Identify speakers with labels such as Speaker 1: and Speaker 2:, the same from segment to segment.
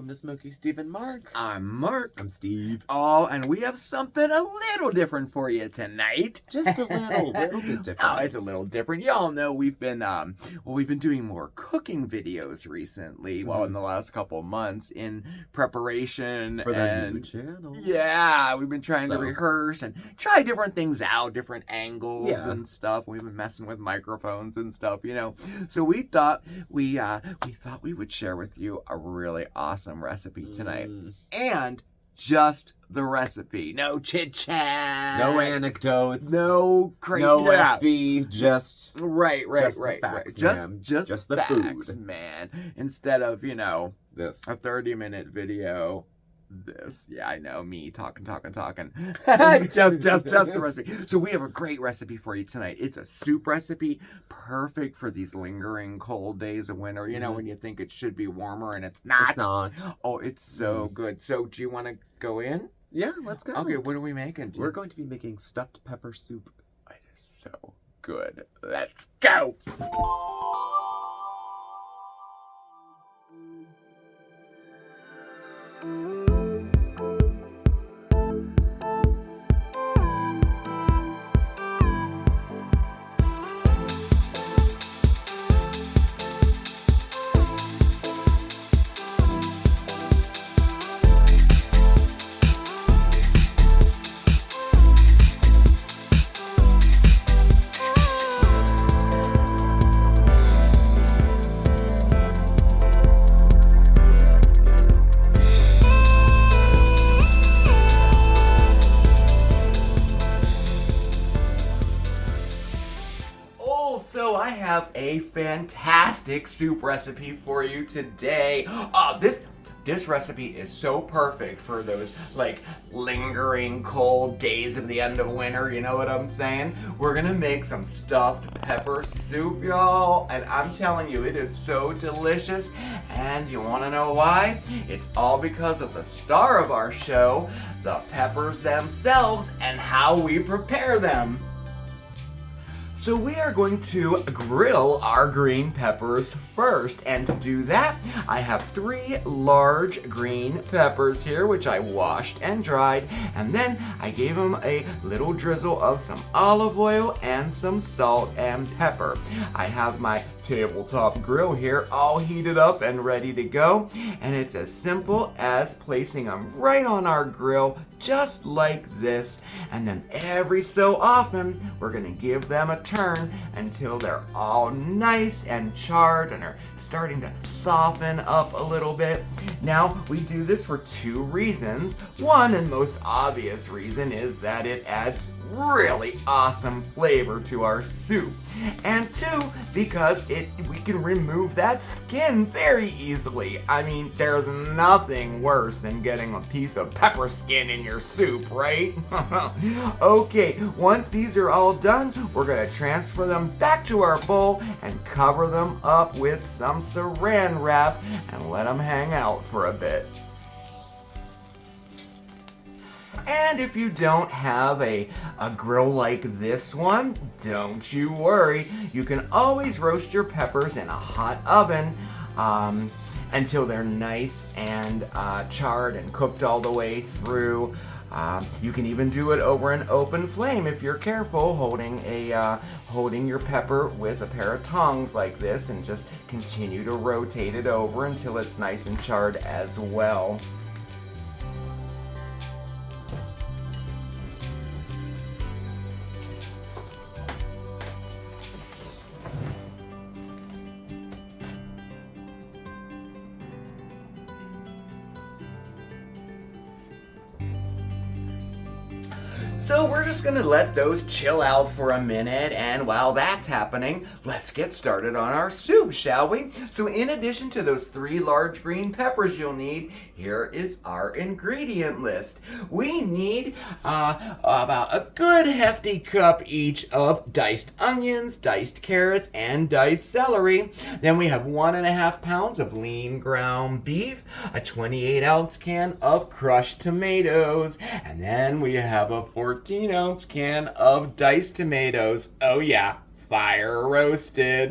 Speaker 1: welcome to Smokeysteveandmarc.
Speaker 2: I'm Mark.
Speaker 1: I'm Steve.
Speaker 2: Oh, and we have something a little different for you tonight.
Speaker 1: Just a little bit different.
Speaker 2: Oh, it's a little different. Y'all know we've been doing more cooking videos recently. Well, in the last couple of months in preparation
Speaker 1: for the new channel.
Speaker 2: Yeah, we've been trying to rehearse and try different things out, different angles and stuff. We've been messing with microphones and stuff, you know. So we thought we would share with you a really awesome recipe tonight. And just the recipe. No chit-chat.
Speaker 1: No anecdotes.
Speaker 2: No crazy.
Speaker 1: No FB. Just
Speaker 2: right.
Speaker 1: Facts,
Speaker 2: Just the
Speaker 1: facts,
Speaker 2: food, man. Instead of,
Speaker 1: this.
Speaker 2: a 30-minute video. This. Yeah, I know. Me talking. just the recipe. So we have a great recipe for you tonight. It's a soup recipe, perfect for these lingering cold days of winter. You know, when you think it should be warmer and it's not.
Speaker 1: It's not.
Speaker 2: Oh, it's so good. So do you want to go in?
Speaker 1: Yeah, let's go.
Speaker 2: Okay, what are we making?
Speaker 1: We're going to be making stuffed pepper soup.
Speaker 2: It is so good. Let's go. So I have a fantastic soup recipe for you today. This recipe is so perfect for those lingering cold days of the end of winter, you know what I'm saying? We're gonna make some stuffed pepper soup, y'all, and I'm telling you, it is so delicious. And you wanna know why? It's all because of the star of our show, the peppers themselves, and how we prepare them. So we are going to grill our green peppers first, and to do that, I have 3 large green peppers here, which I washed and dried, and then I gave them a little drizzle of some olive oil and some salt and pepper. I have my tabletop grill here all heated up and ready to go, and it's as simple as placing them right on our grill just like this, and then every so often we're gonna give them a turn until they're all nice and charred and are starting to soften up a little bit. Now we do this for 2 reasons. One and most obvious reason is that it adds really awesome flavor to our soup, and 2, because we can remove that skin very easily. I mean, there's nothing worse than getting a piece of pepper skin in your soup, right? Okay, once these are all done, we're gonna transfer them back to our bowl and cover them up with some saran wrap and let them hang out for a bit. And if you don't have a grill like this one, don't you worry. You can always roast your peppers in a hot oven until they're nice and charred and cooked all the way through. You can even do it over an open flame if you're careful, holding your pepper with a pair of tongs like this, and just continue to rotate it over until it's nice and charred as well. So we're just gonna let those chill out for a minute, and while that's happening, let's get started on our soup, shall we? So in addition to those 3 large green peppers you'll need, here is our ingredient list. We need about a good hefty cup each of diced onions, diced carrots, and diced celery. Then we have 1.5 pounds of lean ground beef, a 28-ounce can of crushed tomatoes, and then we have a 14-ounce can of diced tomatoes. Oh yeah, fire roasted.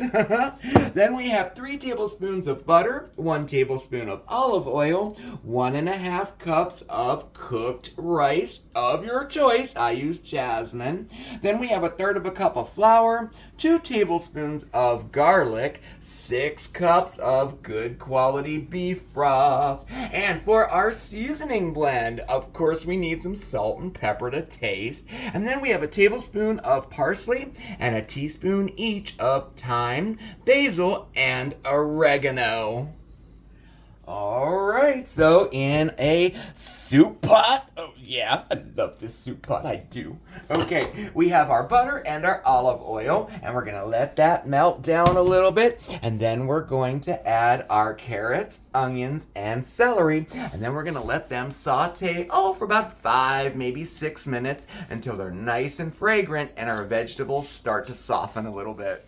Speaker 2: Then we have 3 tablespoons of butter, 1 tablespoon of olive oil, 1.5 cups of cooked rice of your choice. I use jasmine. Then we have 1/3 cup of flour, 2 tablespoons of garlic, 6 cups of good quality beef broth. And for our seasoning blend, of course, we need some salt and pepper to taste. And then we have a tablespoon of parsley and a teaspoon each of thyme, basil, and oregano. All right, so in a soup pot. Oh, yeah, I love this soup pot. I do. Okay, we have our butter and our olive oil, and we're going to let that melt down a little bit. And then we're going to add our carrots, onions, and celery. And then we're going to let them saute, for about 5, maybe 6 minutes until they're nice and fragrant and our vegetables start to soften a little bit.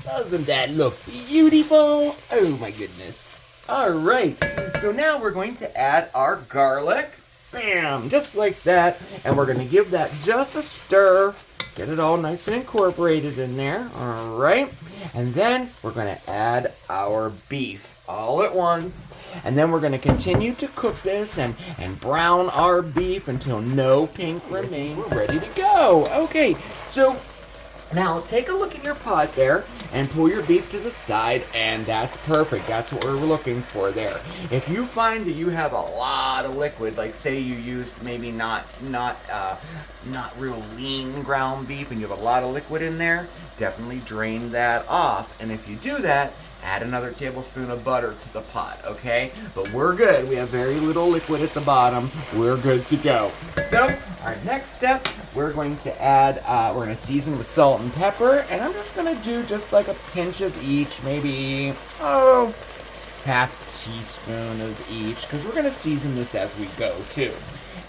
Speaker 2: Doesn't that look beautiful? Oh my goodness. All right, so now we're going to add our garlic. Bam, just like that. And we're going to give that just a stir. Get it all nice and incorporated in there. All right. And then we're going to add our beef all at once. And then we're going to continue to cook this and brown our beef until no pink remains. We're ready to go. Okay, so now take a look in your pot there and pull your beef to the side, and that's perfect. That's what we're looking for there. If you find that you have a lot of liquid, like say you used maybe not real lean ground beef and you have a lot of liquid in there, definitely drain that off. And if you do that, add another tablespoon of butter to the pot, okay? But we're good. We have very little liquid at the bottom. We're good to go. So, our next step, we're going to add, we're going to season with salt and pepper. And I'm just going to do just like a pinch of each, maybe, half teaspoon of each. Because we're going to season this as we go, too.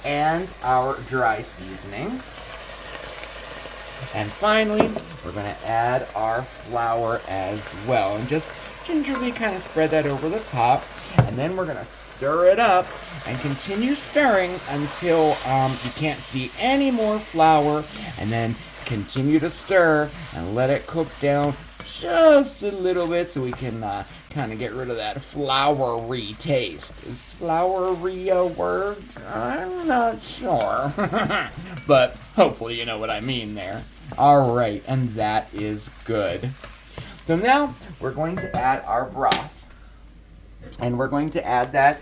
Speaker 2: And our dry seasonings. And finally, we're going to add our flour as well. And just gingerly kind of spread that over the top. And then we're going to stir it up and continue stirring until you can't see any more flour. And then continue to stir and let it cook down just a little bit so we can kind of get rid of that floury taste. Is floury a word? I'm not sure. But hopefully you know what I mean there. All right, and that is good. So now we're going to add our broth. And we're going to add that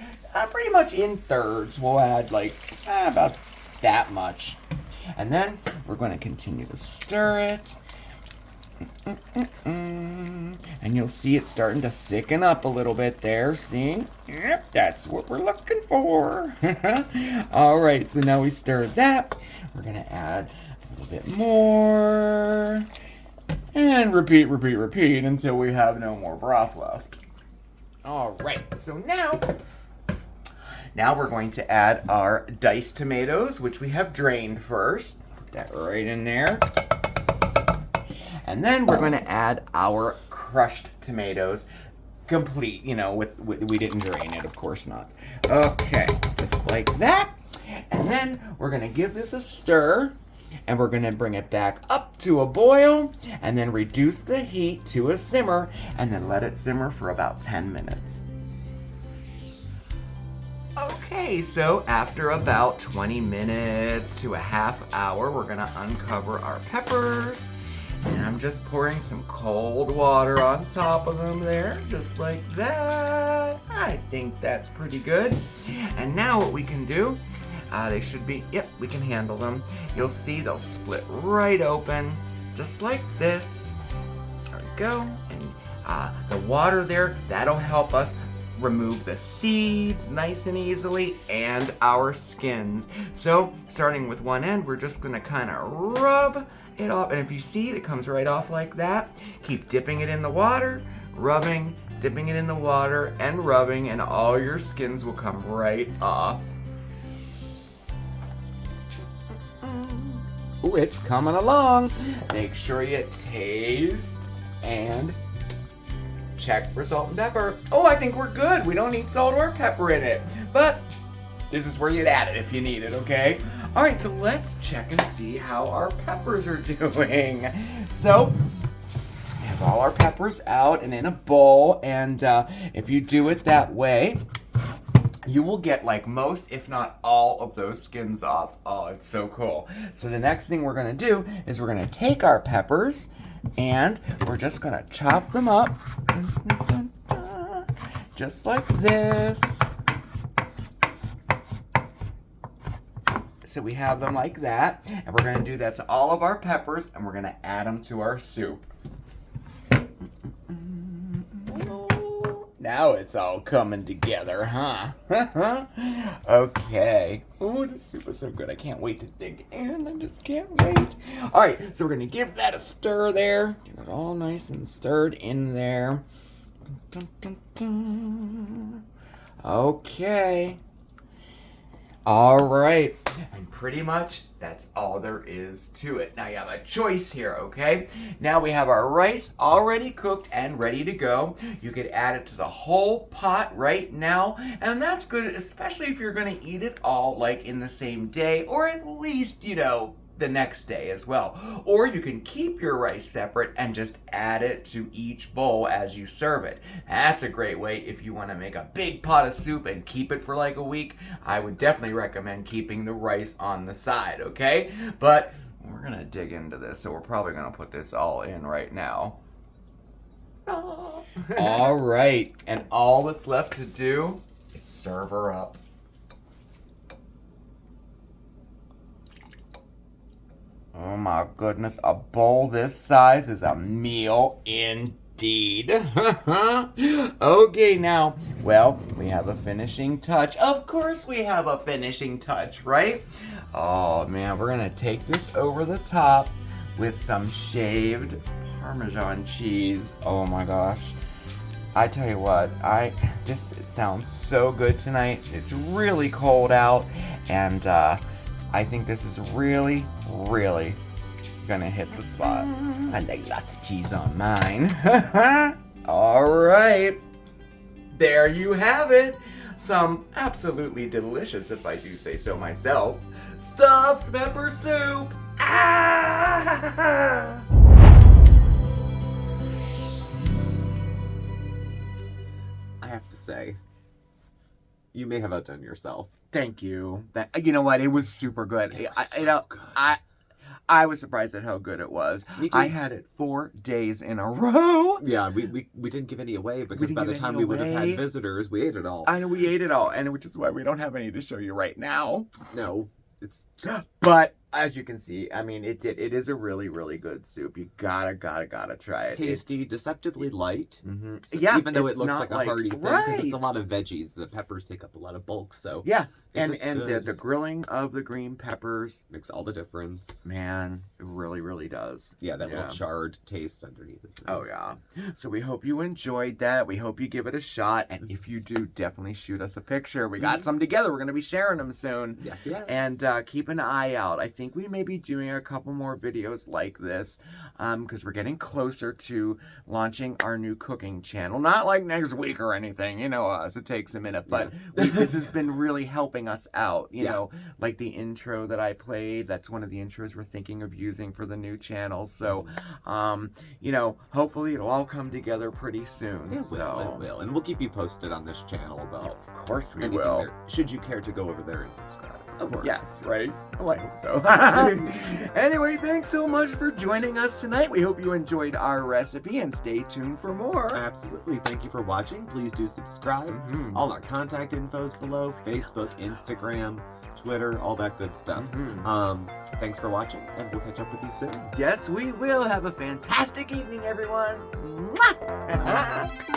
Speaker 2: pretty much in thirds. We'll add like about that much. And then we're going to continue to stir it. And you'll see it starting to thicken up a little bit there. See? Yep, that's what we're looking for. All right, so now we stir that. We're going to add a little bit more. And repeat until we have no more broth left. All right, so now we're going to add our diced tomatoes, which we have drained first. Put that right in there. And then we're going to add our crushed tomatoes, complete, we didn't drain it, of course not. Okay, just like that. And then we're going to give this a stir, and we're going to bring it back up to a boil, and then reduce the heat to a simmer, and then let it simmer for about 10 minutes. Okay, so after about 20 minutes to a half hour, we're going to uncover our peppers. And I'm just pouring some cold water on top of them there, just like that. I think that's pretty good. And now what we can do, they should be, we can handle them. You'll see they'll split right open, just like this. There we go. And the water there, that'll help us remove the seeds nice and easily and our skins. So starting with one end, we're just gonna kind of rub it off, and if you see it comes right off like that, keep dipping it in the water, rubbing, dipping it in the water and rubbing, and all your skins will come right off. Ooh, it's coming along. Make sure you taste and check for salt and pepper. Oh, I think we're good. We don't need salt or pepper in it, but this is where you'd add it if you need it, okay? All right, so let's check and see how our peppers are doing. So we have all our peppers out and in a bowl, and if you do it that way, you will get like most, if not all, of those skins off. Oh, it's so cool. So the next thing we're gonna do is we're gonna take our peppers and we're just gonna chop them up just like this. So we have them like that, and we're gonna do that to all of our peppers, and we're gonna add them to our soup. Now it's all coming together, huh? Okay. Ooh, this soup is so good. I can't wait to dig in. I just can't wait. All right, so we're going to give that a stir there. Get it all nice and stirred in there. Dun, dun, dun. Okay. All right. And pretty much that's all there is to it. Now you have a choice here, okay? Now we have our rice already cooked and ready to go. You could add it to the whole pot right now, and that's good, especially if you're gonna eat it all like in the same day, or at least, you know, the next day as well. Or you can keep your rice separate and just add it to each bowl as you serve it. That's a great way if you want to make a big pot of soup and keep it for like a week. I would definitely recommend keeping the rice on the side, okay? But we're gonna dig into this, so we're probably gonna put this all in right now. All right, and all that's left to do is serve her up. Oh my goodness, a bowl this size is a meal indeed. Okay, now, well, we have a finishing touch. Of course we have a finishing touch, right? Oh man, we're gonna take this over the top with some shaved Parmesan cheese. Oh my gosh. I tell you what, it sounds so good tonight. It's really cold out, and I think this is really, really gonna hit the spot. I like lots of cheese on mine. All right, there you have it. Some absolutely delicious, if I do say so myself, stuffed pepper soup. Ah!
Speaker 1: I have to say, you may have outdone yourself.
Speaker 2: Thank you. You know what? It was super good.
Speaker 1: It was so good.
Speaker 2: I was surprised at how good it was.
Speaker 1: Me too.
Speaker 2: I had it 4 days in a row.
Speaker 1: Yeah, we didn't give any away because by the time we would have had visitors, we ate it all.
Speaker 2: I know we ate it all, and which is why we don't have any to show you right now.
Speaker 1: No, it's.
Speaker 2: But as you can see, I mean, it is a really, really good soup. You gotta try it.
Speaker 1: Tasty, deceptively light.
Speaker 2: Mm-hmm.
Speaker 1: So
Speaker 2: Yeah,
Speaker 1: even though it looks like a hearty thing, because it's a
Speaker 2: right.
Speaker 1: lot of veggies. The peppers take up a lot of bulk, so
Speaker 2: Yeah, and
Speaker 1: good.
Speaker 2: the grilling of the green peppers
Speaker 1: makes all the difference.
Speaker 2: Man, it really, really does.
Speaker 1: Yeah, that little charred taste underneath is nice.
Speaker 2: Oh, yeah. So we hope you enjoyed that. We hope you give it a shot. And if you do, definitely shoot us a picture. We got some together. We're going to be sharing them soon.
Speaker 1: Yes.
Speaker 2: And keep an eye out. I think we may be doing a couple more videos like this because we're getting closer to launching our new cooking channel. Not like next week or anything. You know us. It takes a minute. But this has been really helping us out. You know, like the intro that I played. That's one of the intros we're thinking of using for the new channel. So, you know, hopefully it'll all come together pretty soon.
Speaker 1: It will. And we'll keep you posted on this channel, though.
Speaker 2: Of course we
Speaker 1: Anything
Speaker 2: will.
Speaker 1: There, should you care to go over there and subscribe. Of course.
Speaker 2: Yes, right? Oh, I hope so. Anyway, thanks so much for joining us tonight. We hope you enjoyed our recipe and stay tuned for more.
Speaker 1: Absolutely. Thank you for watching. Please do subscribe. All our contact info is below. Facebook, Instagram, Twitter, all that good stuff. Thanks for watching, and we'll catch up with you soon.
Speaker 2: Yes, we will. Have a fantastic evening, everyone. Mwah!